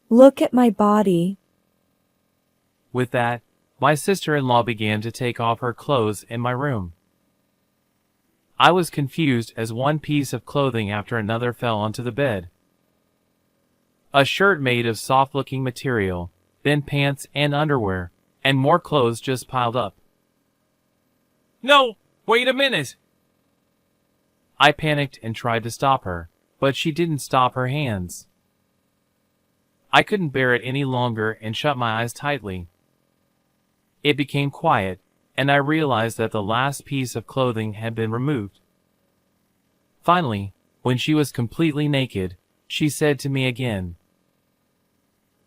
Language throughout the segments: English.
Look at my body. With that, my sister-in-law began to take off her clothes in my room. I was confused as one piece of clothing after another fell onto the bed. A shirt made of soft-looking material, then pants and underwear, and more clothes just piled up. "No, wait a minute!" I panicked and tried to stop her, but she didn't stop her hands. I couldn't bear it any longer and shut my eyes tightly. It became quiet, and I realized that the last piece of clothing had been removed. Finally, when she was completely naked, she said to me again,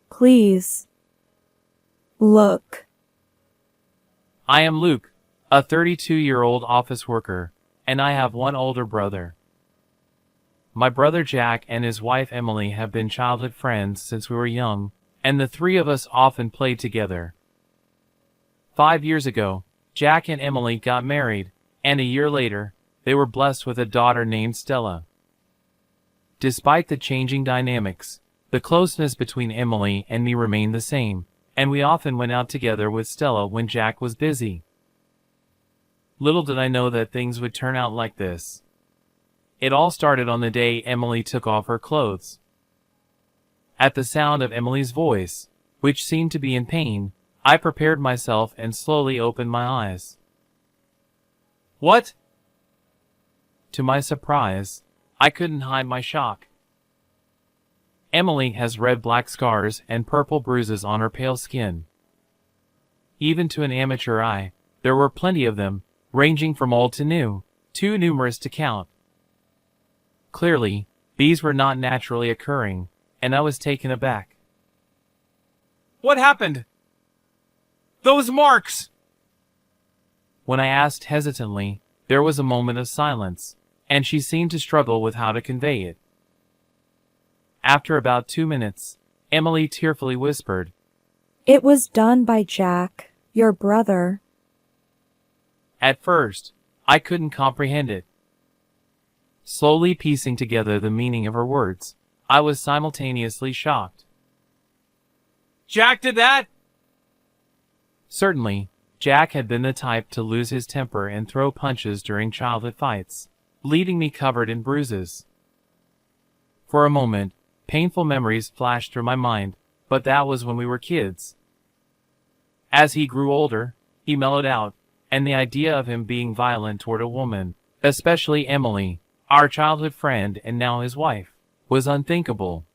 Please. Look. "I am Luke, a 32-year-old office worker, and I have one older brother. My brother Jack and his wife Emily have been childhood friends since we were young, and the three of us often played together. 5 years ago, Jack and Emily got married, and a year later, they were blessed with a daughter named Stella. Despite the changing dynamics, the closeness between Emily and me remained the same, and we often went out together with Stella when Jack was busy. Little did I know that things would turn out like this. It all started on the day Emily took off her clothes. At the sound of Emily's voice, which seemed to be in pain, I prepared myself and slowly opened my eyes. "What?" To my surprise, I couldn't hide my shock. Emily has red-black scars and purple bruises on her pale skin. Even to an amateur eye, there were plenty of them, ranging from old to new, too numerous to count. Clearly, these were not naturally occurring, and I was taken aback. "What happened? Those marks!" When I asked hesitantly, there was a moment of silence, and she seemed to struggle with how to convey it. After about 2 minutes, Emily tearfully whispered, It was done by Jack, your brother. At first, I couldn't comprehend it. Slowly piecing together the meaning of her words, I was simultaneously shocked. "Jack did that?" Certainly, Jack had been the type to lose his temper and throw punches during childhood fights, leaving me covered in bruises. For a moment, painful memories flashed through my mind, but that was when we were kids. As he grew older, he mellowed out, and the idea of him being violent toward a woman, especially Emily, our childhood friend and now his wife, was unthinkable.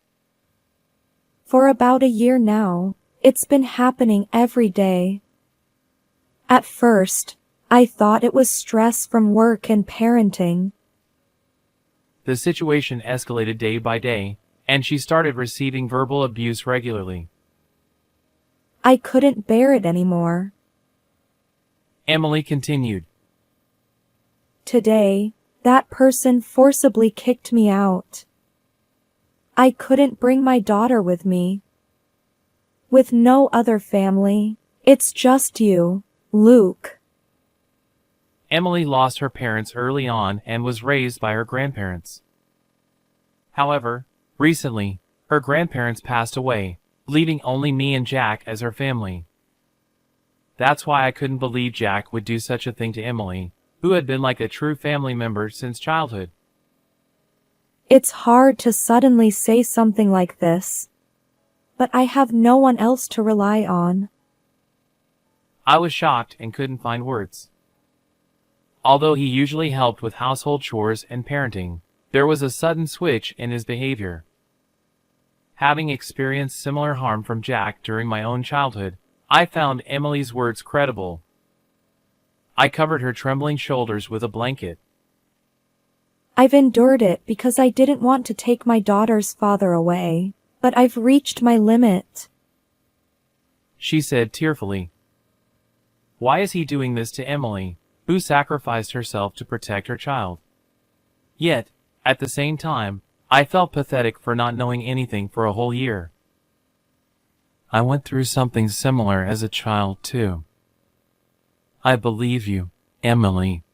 For about a year now, it's been happening every day. At first, I thought it was stress from work and parenting. The situation escalated day by day, and she started receiving verbal abuse regularly. I couldn't bear it anymore. Emily continued. Today, that person forcibly kicked me out. I couldn't bring my daughter with me. With no other family, it's just you, Luke. Emily lost her parents early on and was raised by her grandparents. However, recently, her grandparents passed away, leaving only me and Jack as her family. That's why I couldn't believe Jack would do such a thing to Emily, who had been like a true family member since childhood. It's hard to suddenly say something like this, but I have no one else to rely on. I was shocked and couldn't find words. Although he usually helped with household chores and parenting, there was a sudden switch in his behavior. Having experienced similar harm from Jack during my own childhood, I found Emily's words credible. I covered her trembling shoulders with a blanket. I've endured it because I didn't want to take my daughter's father away, but I've reached my limit. She said tearfully. Why is he doing this to Emily, who sacrificed herself to protect her child? Yet, at the same time, I felt pathetic for not knowing anything for a whole year. I went through something similar as a child, too. I believe you, Emily.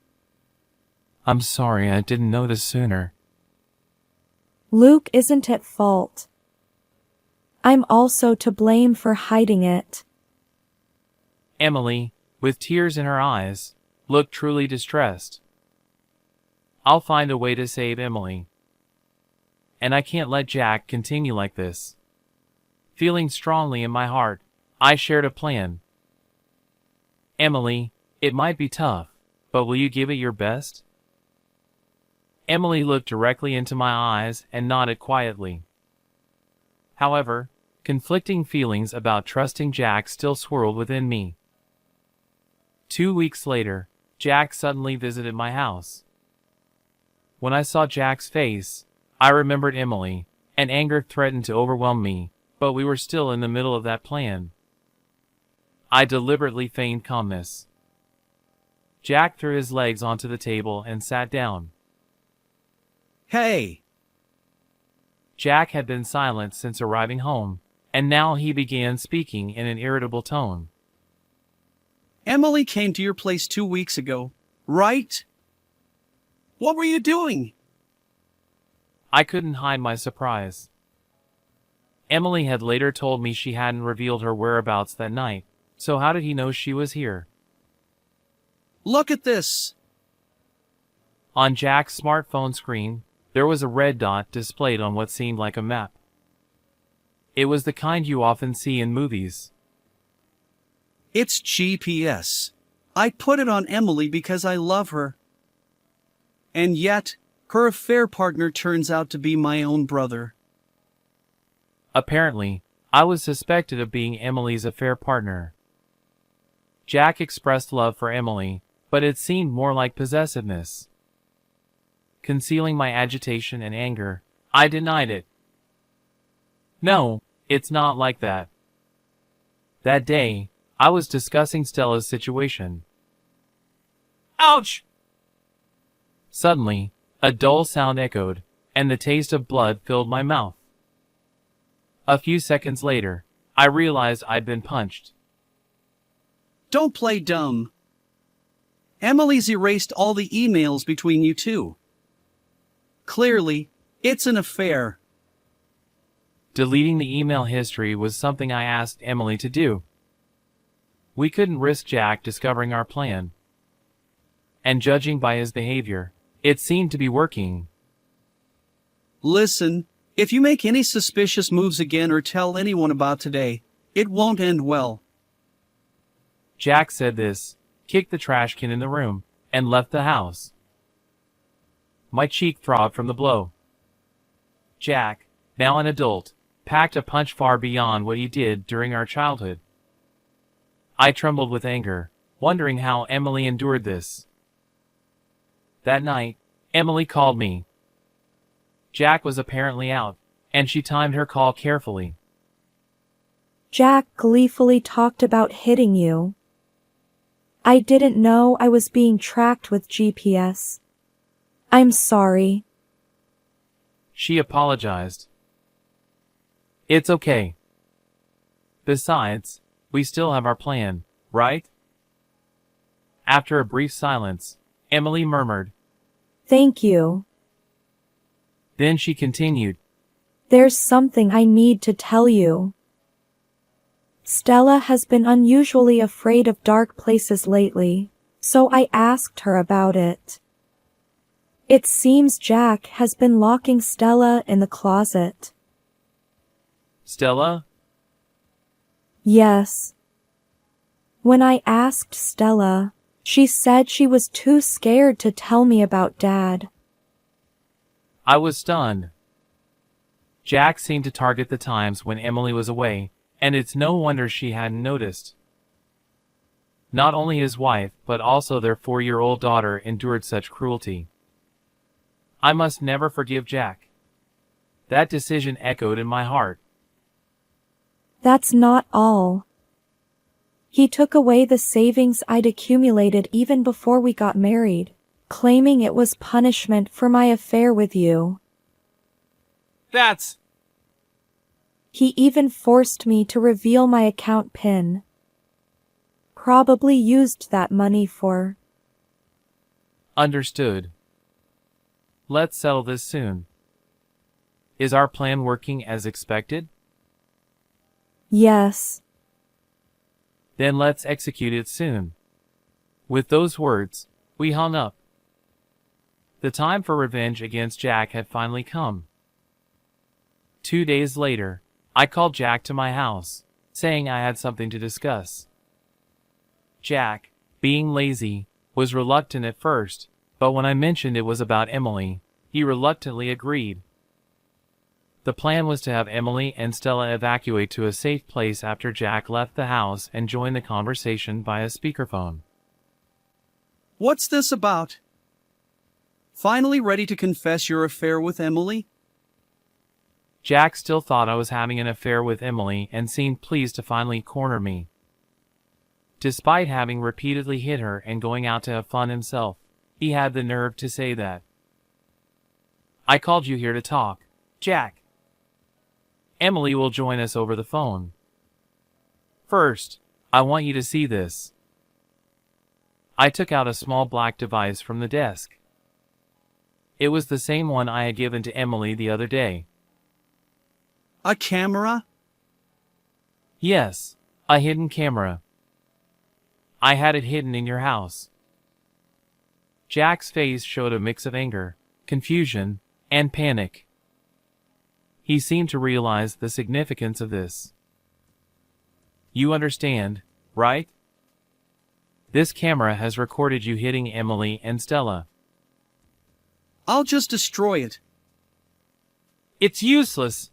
I'm sorry I didn't notice sooner. Luke isn't at fault. I'm also to blame for hiding it. Emily, with tears in her eyes, looked truly distressed. I'll find a way to save Emily. And I can't let Jack continue like this. Feeling strongly in my heart, I shared a plan. Emily, it might be tough, but will you give it your best? Emily looked directly into my eyes and nodded quietly. However, conflicting feelings about trusting Jack still swirled within me. 2 weeks later, Jack suddenly visited my house. When I saw Jack's face, I remembered Emily, and anger threatened to overwhelm me, but we were still in the middle of that plan. I deliberately feigned calmness. Jack threw his legs onto the table and sat down. Hey! Jack had been silent since arriving home, and now he began speaking in an irritable tone. Emily came to your place 2 weeks ago, right? What were you doing? I couldn't hide my surprise. Emily had later told me she hadn't revealed her whereabouts that night, so how did he know she was here? Look at this! On Jack's smartphone screen, there was a red dot displayed on what seemed like a map. It was the kind you often see in movies. It's GPS. I put it on Emily because I love her. And yet, her affair partner turns out to be my own brother. Apparently, I was suspected of being Emily's affair partner. Jack expressed love for Emily, but it seemed more like possessiveness. Concealing my agitation and anger, I denied it. No, it's not like that. That day, I was discussing Stella's situation. Ouch! Suddenly, a dull sound echoed, and the taste of blood filled my mouth. A few seconds later, I realized I'd been punched. Don't play dumb. Emily's erased all the emails between you two. Clearly, it's an affair. Deleting the email history was something I asked Emily to do. We couldn't risk Jack discovering our plan. And judging by his behavior, it seemed to be working. Listen, if you make any suspicious moves again or tell anyone about today, it won't end well. Jack said this, kicked the trash can in the room, and left the house. My cheek throbbed from the blow. Jack, now an adult, packed a punch far beyond what he did during our childhood. I trembled with anger, wondering how Emily endured this. That night, Emily called me. Jack was apparently out, and she timed her call carefully. Jack gleefully talked about hitting you. I didn't know I was being tracked with GPS. I'm sorry. She apologized. It's okay. Besides, we still have our plan, right? After a brief silence, Emily murmured. Thank you. Then she continued. There's something I need to tell you. Stella has been unusually afraid of dark places lately, so I asked her about it. It seems Jack has been locking Stella in the closet. Stella? Yes. When I asked Stella, she said she was too scared to tell me about Dad. I was stunned. Jack seemed to target the times when Emily was away, and it's no wonder she hadn't noticed. Not only his wife, but also their 4-year-old daughter endured such cruelty. I must never forgive Jack. That decision echoed in my heart. That's not all. He took away the savings I'd accumulated even before we got married, claiming it was punishment for my affair with you. That's... He even forced me to reveal my account PIN. Probably used that money for... Understood. Let's settle this soon. Is our plan working as expected? Yes. Then let's execute it soon. With those words, we hung up. The time for revenge against Jack had finally come. 2 days later, I called Jack to my house, saying I had something to discuss. Jack, being lazy, was reluctant at first, but when I mentioned it was about Emily, he reluctantly agreed. The plan was to have Emily and Stella evacuate to a safe place after Jack left the house and join the conversation via speakerphone. What's this about? Finally ready to confess your affair with Emily? Jack still thought I was having an affair with Emily and seemed pleased to finally corner me. Despite having repeatedly hit her and going out to have fun himself, he had the nerve to say that. I called you here to talk, Jack. Emily will join us over the phone. First, I want you to see this. I took out a small black device from the desk. It was the same one I had given to Emily the other day. A camera? Yes, a hidden camera. I had it hidden in your house. Jack's face showed a mix of anger, confusion, and panic. He seemed to realize the significance of this. You understand, right? This camera has recorded you hitting Emily and Stella. I'll just destroy it. It's useless.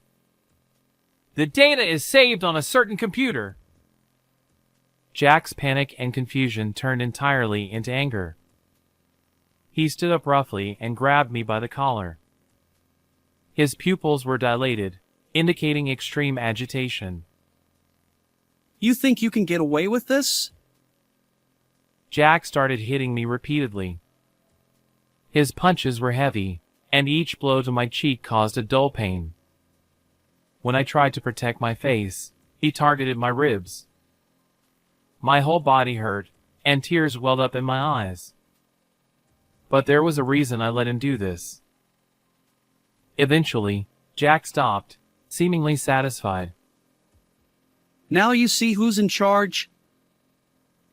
The data is saved on a certain computer. Jack's panic and confusion turned entirely into anger. He stood up roughly and grabbed me by the collar. His pupils were dilated, indicating extreme agitation. You think you can get away with this? Jack started hitting me repeatedly. His punches were heavy, and each blow to my cheek caused a dull pain. When I tried to protect my face, he targeted my ribs. My whole body hurt, and tears welled up in my eyes. But there was a reason I let him do this. Eventually, Jack stopped, seemingly satisfied. Now you see who's in charge?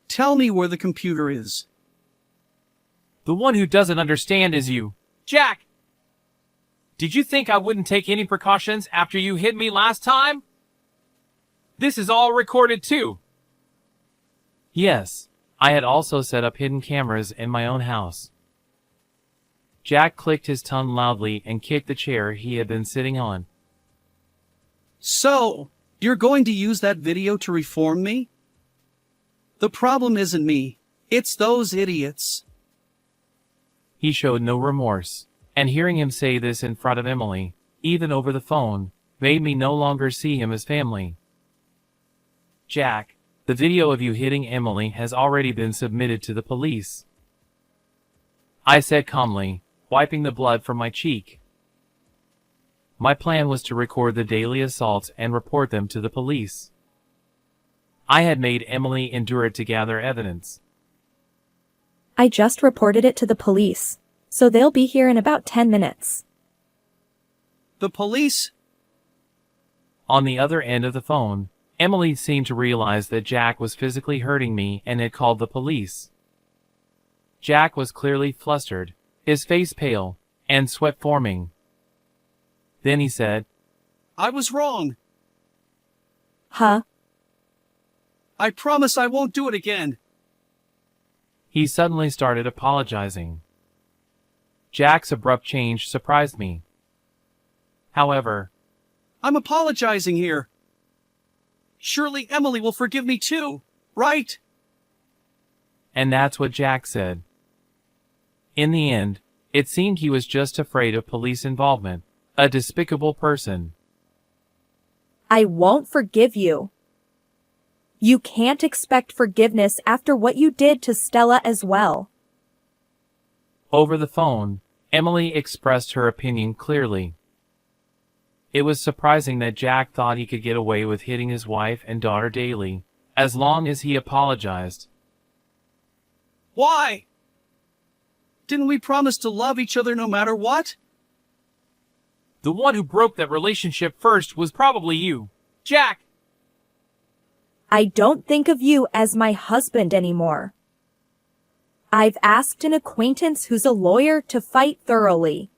Tell me where the computer is. The one who doesn't understand is you, Jack! Did you think I wouldn't take any precautions after you hit me last time? This is all recorded too. Yes, I had also set up hidden cameras in my own house. Jack clicked his tongue loudly and kicked the chair he had been sitting on. So, you're going to use that video to reform me? The problem isn't me, it's those idiots. He showed no remorse, and hearing him say this in front of Emily, even over the phone, made me no longer see him as family. Jack, the video of you hitting Emily has already been submitted to the police. I said calmly, wiping the blood from my cheek. My plan was to record the daily assaults and report them to the police. I had made Emily endure it to gather evidence. I just reported it to the police, so they'll be here in about 10 minutes. The police? On the other end of the phone, Emily seemed to realize that Jack was physically hurting me and had called the police. Jack was clearly flustered, his face pale, and sweat forming. Then he said, I was wrong. Huh? I promise I won't do it again. He suddenly started apologizing. Jack's abrupt change surprised me. However, I'm apologizing here. Surely Emily will forgive me too, right? and that's what Jack said. In the end, it seemed he was just afraid of police involvement, a despicable person. I won't forgive you. You can't expect forgiveness after what you did to Stella as well. Over the phone, Emily expressed her opinion clearly. It was surprising that Jack thought he could get away with hitting his wife and daughter daily, as long as he apologized. Why? Didn't we promise to love each other no matter what? The one who broke that relationship first was probably you, Jack. I don't think of you as my husband anymore. I've asked an acquaintance who's a lawyer to fight thoroughly.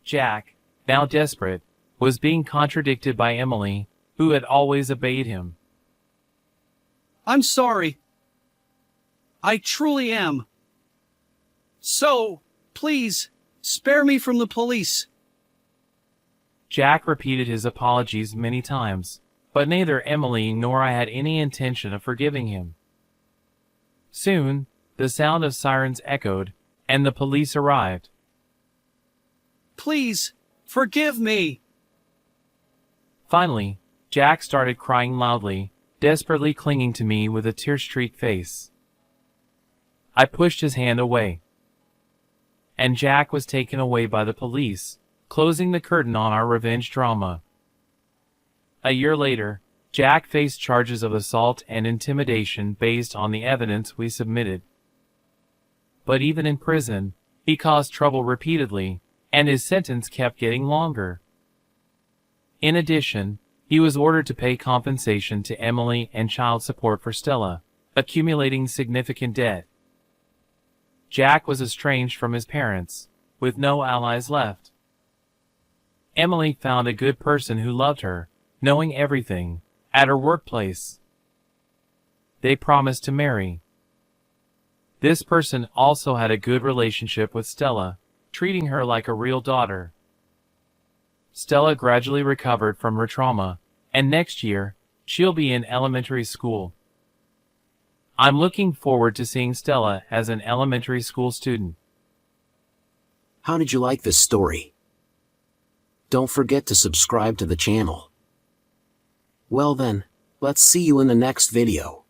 Jack, now desperate, was being contradicted by Emily, who had always obeyed him. I'm sorry. I truly am. So, please, spare me from the police. Jack repeated his apologies many times, but neither Emily nor I had any intention of forgiving him. Soon, the sound of sirens echoed, and the police arrived. Please, forgive me. Finally, Jack started crying loudly, desperately clinging to me with a tear-streaked face. I pushed his hand away, and Jack was taken away by the police, closing the curtain on our revenge drama. A year later, Jack faced charges of assault and intimidation based on the evidence we submitted. But even in prison, he caused trouble repeatedly, and his sentence kept getting longer. In addition, he was ordered to pay compensation to Emily and child support for Stella, accumulating significant debt. Jack was estranged from his parents, with no allies left. Emily found a good person who loved her, knowing everything, at her workplace. They promised to marry. This person also had a good relationship with Stella, treating her like a real daughter. Stella gradually recovered from her trauma, and next year, she'll be in elementary school. I'm looking forward to seeing Stella as an elementary school student. How did you like this story? Don't forget to subscribe to the channel. Well then, let's see you in the next video.